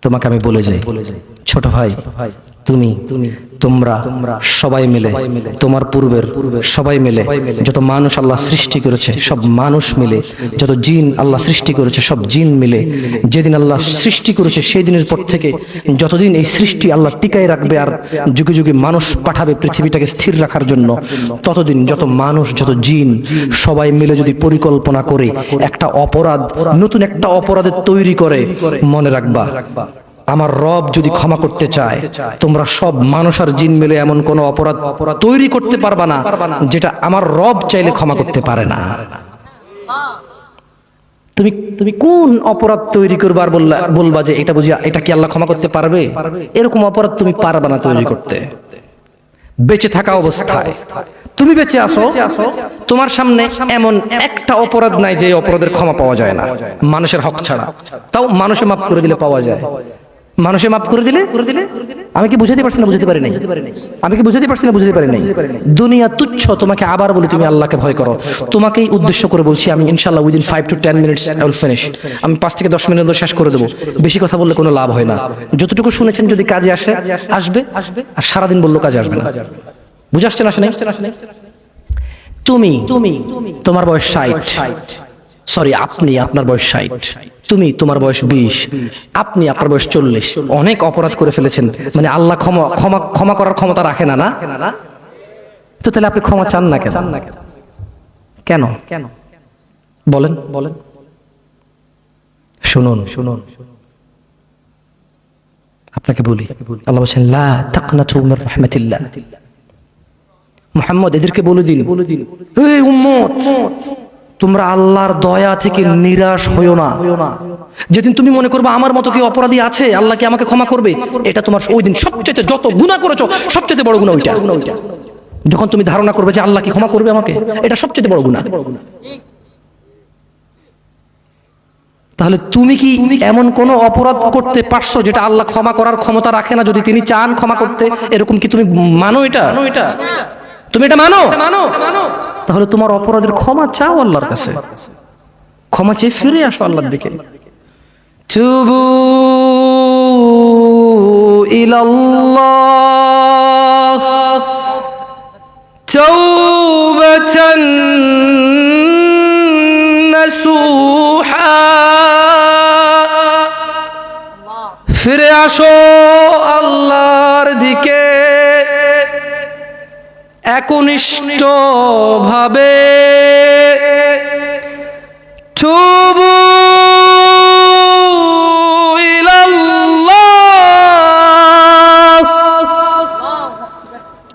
তোমাকে আমি বলে যাই, ছোট ভাই, তুমি তোমরা সবাই মিলে, তোমার পূর্বের সবাই মিলে, যত মানুষ আল্লাহ সৃষ্টি করেছে সব মানুষ মিলে, যত জিন আল্লাহ সৃষ্টি করেছে সব জিন মিলে, যেদিন আল্লাহ সৃষ্টি করেছে সেই দিনের পর থেকে যতদিন এই সৃষ্টি আল্লাহ টিকায় রাখবে আর যুগে যুগে মানুষ পাঠাবে পৃথিবীটাকে স্থির রাখার জন্য, ততদিন যত মানুষ যত জিন সবাই মিলে যদি পরিকল্পনা করে একটা অপরাধ, নতুন একটা অপরাধের তৈরি করে, মনে রাখবা আমার রব যদি ক্ষমা করতে চায়, তোমরা সব মানুষ আর জিন মিলে এমন কোন অপরাধ তৈরি করতে পারবা না যেটা আমার রব চাইলে ক্ষমা করতে পারে না। তুমি কোন অপরাধ তৈরি করবার বলবা যে এটা বুঝি এটা কি আল্লাহ ক্ষমা করতে পারবে? এরকম অপরাধ তুমি পারবা না তৈরি করতে। বেঁচে থাকা অবস্থায় তুমি বেঁচে আসো, তোমার সামনে এমন একটা অপরাধ নাই যে অপরাধের ক্ষমা পাওয়া যায় না, মানুষের হক ছাড়া। তাও মানুষে মাফ করে দিলে পাওয়া যায়, মানুষে মাফ করে দিলে। আমি কি বুঝাতে পারছি না? বুঝাতে পারি নাই? আমি কি বুঝাতে পারছি না? বুঝাতে পারি নাই? দুনিয়া তুচ্ছ। তোমাকে আবার বলি, তুমি আল্লাহকে ভয় করো। তোমাকেই উদ্দেশ্য করে বলছি আমি, ইনশাআল্লাহ within 5 to 10 minutes I will finish। আমি 5 থেকে 10 মিনিট শেষ করে দেবো। বেশি কথা বললে কোনো লাভ হয় না। যতটুকু শুনেছেন যদি কাজে আসবে, আর সারাদিন বললো কাজে আসবে না। বুঝে আসছে না? তুমি তোমার বয়স 60, সরি আপনি, আপনার বয়স 60, তুমি তোমার বয়স 20, আপনি আপনার বয়স 40, অনেক অপরাধ করে ফেলেছেন। মানে আল্লাহ ক্ষমা করার ক্ষমতা রাখে না, না? তো তাহলে আপনি ক্ষমা চান না কেন? কেন বলেন? শুনুন, আপনাকে বলি, আল্লাহ বলেন লা তাকনাতু মির রাহমাতিল্লাহ। মুহাম্মদ এদেরকে বলে দিন, এই উম্মত, তোমরা আল্লাহর দয়া থেকে নিরাশ হইও না। যেদিন তুমি মনে করবে আমার মতো কি অপরাধী আছে, আল্লাহ কি আমাকে ক্ষমা করবে, এটা তোমার ওই দিন সবচেয়ে, যত গুনাহ করেছো সবচেয়ে বড় গুনাহ ওইটা। যখন তুমি ধারণা করবে যে আল্লাহ কি ক্ষমা করবে আমাকে, এটা সবচেয়ে বড় গুনাহ। তাহলে তুমি কি এমন কোন অপরাধ করতে পারছো যেটা আল্লাহ ক্ষমা করার ক্ষমতা রাখে না, যদি তিনি চান ক্ষমা করতে? এরকম কি তুমি মানো? এটা তুমি এটা মানো? তাহলে তোমার অপরাধের ক্ষমা চাও আল্লাহর কাছে, ক্ষমা চেয়ে ফিরে আসো আল্লাহর দিকে। তুবু ইলাল্লাহ তাওবাতান নাসুহা, ফিরে আসো আল্লাহর দিকে একনিষ্ঠ ভাবে। তুবু ইলাল্লাহ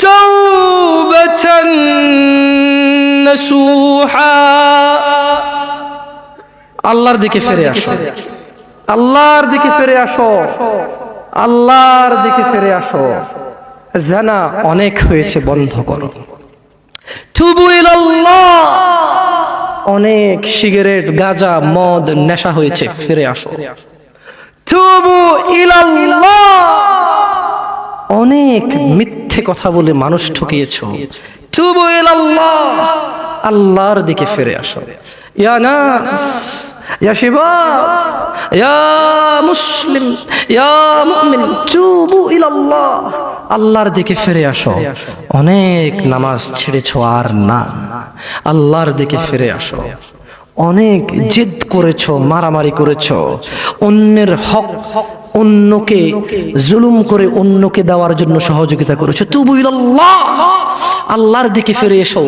তাওবাতান নাসুহা, আল্লাহর দিকে ফিরে আসো, আল্লাহর দিকে ফিরে আসো, আল্লাহর দিকে ফিরে আসো। জানা অনেক হয়েছে, বন্ধ করো। তুবু ইলাল্লাহ, অনেক সিগারেট, গাঁজা, মদ, নেশা হয়েছে, ফিরে আসো। তুবু ইলাল্লাহ, অনেক মিথ্যে কথা বলে মানুষ ঠকিয়েছো, তুবু ইলাল্লাহ, আল্লাহর দিকে ফিরে আসো। ইয়া নাস, ইয়া শিবাব, ইয়া মুসলিম, ইয়া মুমিন, তুবু ইলাল্লাহ, আল্লাহর দিকে ফিরে আসো। অনেক নামাজ ছেড়েছো আর না, আল্লাহর দিকে ফিরে আসো। অনেক জিদ করেছো, মারামারি করেছো, অন্যের হক, অন্যকে জুলুম করে অন্যকে দেওয়ার জন্য সহযোগিতা করেছো, তুবু ইলাল্লাহ, আল্লাহর দিকে ফিরে এসো।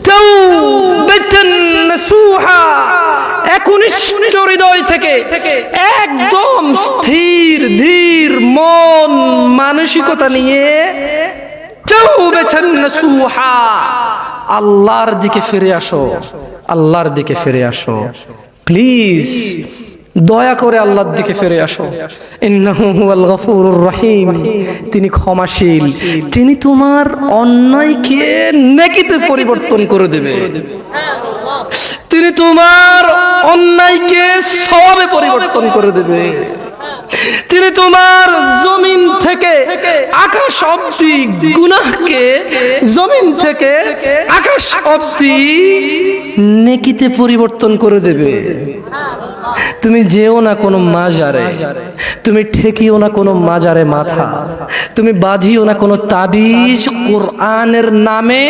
তাওবাতান নাসুহা, একনিষ্ঠ হৃদয় থেকে, একদম স্থির ধীর মন মানসিকতা নিয়ে তাওবাতান নাসুহা, আল্লাহর দিকে ফিরে আসো, আল্লাহর দিকে ফিরে আসো। প্লিজ দয়া করে আল্লাহর দিকে ফিরে আসো। ইন্নাহু হুয়াল গফুরুর রহিম, তিনি ক্ষমাশীল, তিনি তোমার অন্যায়কে নেকিতে পরিবর্তন করে দেবে, তিনি তোমার অন্যায়কে সওয়াবে পরিবর্তন করে দেবে, তিনি তোমার জমিন থেকে আকাশ অবধি গুনাহকে জমিন থেকে আকাশ অবধি নেকিতে পরিবর্তন করে দেবে। তুমি যেও না কোনো মাজারে, তুমি ঠেকিও না কোনো মাজারে মাথা, তুমি বাঁধিও না কোনো তাবিজ। কোরআনের নামে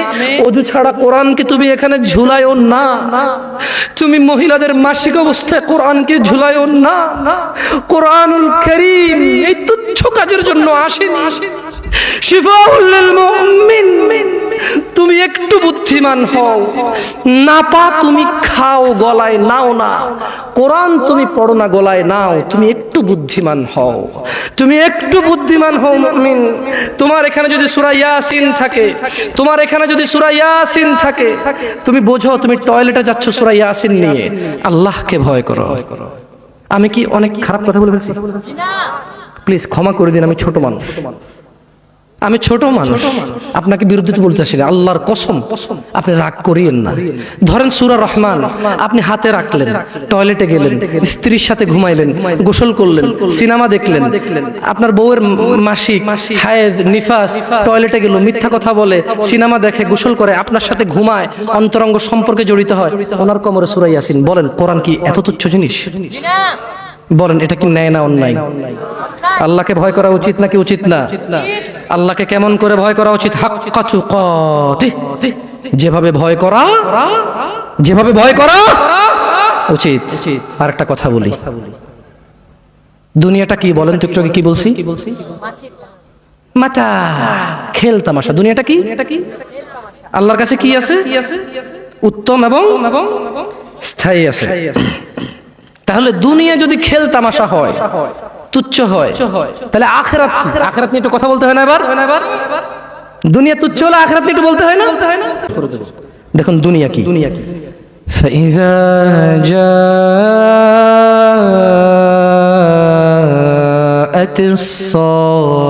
অজু ছাড়া কোরআনকে তুমি এখানে ঝুলাইও না। তুমি মহিলাদের মাসিক অবস্থায় কোরআনকে ঝুলাইও না। কোরআনুল কারীম এই তুচ্ছ কাজের জন্য আসেনি। শিফাউল লিল মুমিন। তুমি একটু বুদ্ধিমান হও, নাপা তুমি খাও গলায় নাও না, কোরআন তুমি পড়ো না গলায় নাও, তুমি একটু বুদ্ধিমান হও, তুমি একটু বুদ্ধিমান হও মুমিন। তোমার এখানে যদি সূরা ইয়াসিন থাকে, তোমার এখানে যদি সূরা ইয়াসিন থাকে, তুমি বোঝো তুমি টয়লেটে যাচ্ছ সূরা ইয়াসিন নিয়ে, আল্লাহকে ভয় করো। আমি কি অনেক খারাপ কথা বলে ফেলছি? প্লিজ ক্ষমা করে দিন, আমি ছোট মানুষ, আমি ছোট মানুষ, আপনাকে বিরুদ্ধে বলতে আসিনি, আল্লাহর কসম আপনি রাগ করিয়েন না। ধরেন সূরা রহমান আপনি হাতে রাখলেন, টয়লেটে গেলেন, স্ত্রীর সাথে ঘুমাইলেন, গোসল করলেন, সিনেমা দেখলেন, আপনার বউয়ের মাসিক হায়েদ নিফাস টয়লেটে গেল, মিথ্যা কথা বলে, সিনেমা দেখে, গোসল করে, আপনার সাথে ঘুমায়, অন্তরঙ্গ সম্পর্কে জড়িত হয়, ওনার কোমরে সূরা ইয়াসিন। বলেন কোরআন কি এত তুচ্ছ জিনিস? বলেন এটা কি ন্যায় না অন্যায়? আল্লাহকে ভয় করা উচিত নাকি উচিত না? আল্লাহকে কেমন করে ভয় করা উচিত? হাক্কা তুকাতিহ, যেভাবে ভয় করা, যেভাবে ভয় করা উচিত। আর একটা কথা বলি, দুনিয়াটা কি বলেন তো একটু আগে কি বলছি? মাতা, খেল তামাশা। দুনিয়াটা কি? আল্লাহর কাছে কি আছে? উত্তম এবং স্থায়ী আছে। তাহলে দুনিয়া যদি খেল তামাশা হয়, তুচ্ছ হয়, তাহলে আখিরাত, আখিরাত নিয়ে একটু কথা বলতে হয় না? এবার দুনিয়া তুচ্ছ হলে আখিরাত নিয়ে একটু বলতে হয় না? দেখুন দুনিয়া কি? فإذا جاءت الصاخة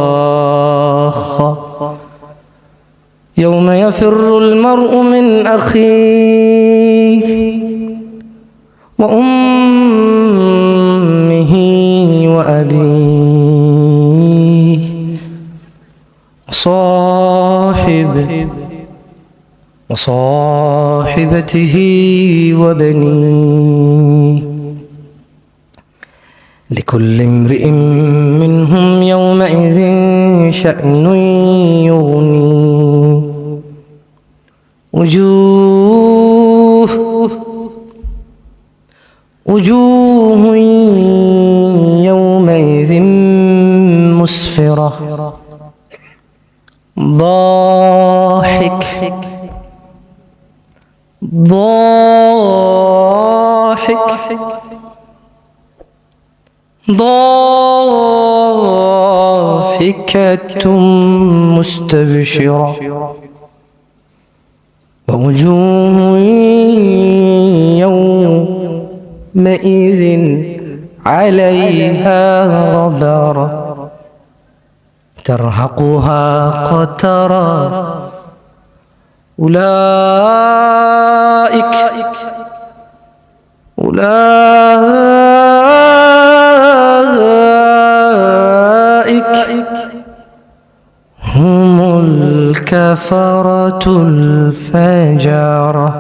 يوم يفر المرء من أخيه وأمه وأبيه وصاحبته وبنيه لكل امرئ منهم يومئذ شأن يغنيه وجوه يومئذ مسفرة ضاحك ضاحكة مستبشرة ووجوه يومئذ عليها غبرة ترهقها قترة أولئك هم الكفرة الفجرة